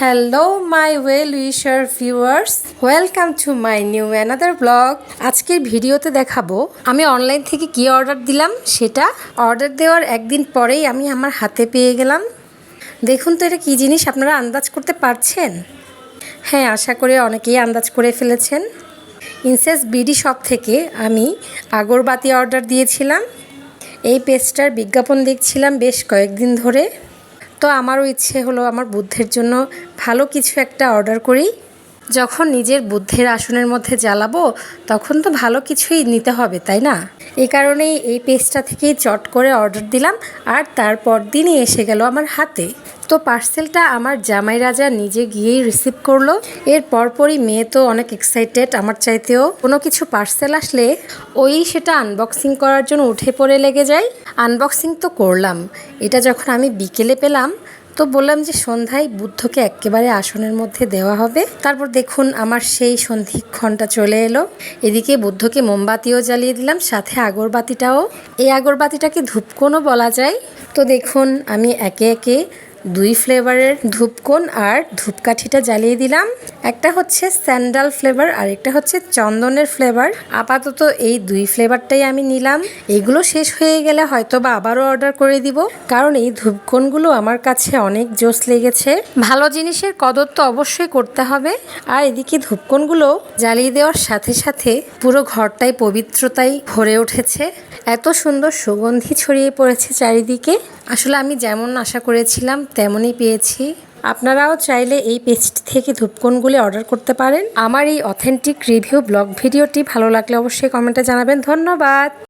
Hello my well উইশার viewers, welcome to my new another blog. আজকের ভিডিওতে দেখাবো আমি অনলাইন থেকে কি অর্ডার দিলাম। সেটা অর্ডার দেওয়ার একদিন পরেই আমি আমার হাতে পেয়ে গেলাম। দেখুন তো এটা কী জিনিস, আপনারা আন্দাজ করতে পারছেন? হ্যাঁ, আশা করি অনেকেই আন্দাজ করে ফেলেছেন। ইনসেস বিডি শপ থেকে আমি আগরবাতি অর্ডার দিয়েছিলাম। এই পেজটার বিজ্ঞাপন দেখছিলাম বেশ কয়েকদিন ধরে, তো আমারও ইচ্ছে হলো আমার বুদ্ধের জন্য ভালো কিছু একটা অর্ডার করি। যখন নিজের বুদ্ধের আসনের মধ্যে জ্বালাবো তখন তো ভালো কিছুই নিতে হবে, তাই না? এই কারণেই এই পেজটা থেকেই চট করে অর্ডার দিলাম, আর তারপর দিনই এসে গেল আমার হাতে। তো পার্সেলটা আমার জামাই রাজা নিজে গিয়েই রিসিভ করলো। এর পরপরই মেয়ে তো অনেক এক্সাইটেড আমার চাইতেও। কোনো কিছু পার্সেল আসলে সেটা আনবক্সিং করার জন্য উঠে পড়ে লেগে যায়। আনবক্সিং তো করলাম। এটা যখন আমি বিকেলে পেলাম তো বললাম যে সন্ধ্যায় বুদ্ধকে একেবারে আসনের মধ্যে দেওয়া হবে। তারপর দেখুন আমার সেই সন্ধিক্ষণটা চলে এলো। এদিকে বুদ্ধকে মোমবাতিও জ্বালিয়ে দিলাম, সাথে আগরবাতিটাও। এই আগরবাতিটাকে ধূপকোণও বলা যায়। তো দেখুন আমি একে একে 2 ফ্লেভারের ধূপকোণ আর ধূপকাঠিটা জ্বালিয়ে দিলাম। একটা হচ্ছে স্যান্ডাল ফ্লেভার আর একটা হচ্ছে চন্দনের ফ্লেভার। আপাতত এই 2 ফ্লেভারটাই আমি নিলাম। এগুলো শেষ হয়ে গেলে হয়তো বা আবারও অর্ডার করে দিব, কারণ এই ধূপকোণগুলো আমার কাছে অনেক জোস লেগেছে। ভালো জিনিসের কদর তো অবশ্যই করতে হবে। আর এদিকে ধূপকোণগুলো জ্বালিয়ে দেওয়ার সাথে সাথে পুরো ঘরটাই পবিত্রতায় ভরে উঠেছে। এত সুন্দর সুগন্ধি ছড়িয়ে পড়েছে চারিদিকে। আসলে আমি যেমন আশা করেছিলাম তেমনই পেয়েছি। আপনারাও চাইলে এই পেজটি থেকে ধূপকোণগুলি অর্ডার করতে পারেন। আমার এই অথেন্টিক রিভিউ ব্লগ ভিডিওটি ভালো লাগলে অবশ্যই কমেন্টে জানাবেন। ধন্যবাদ।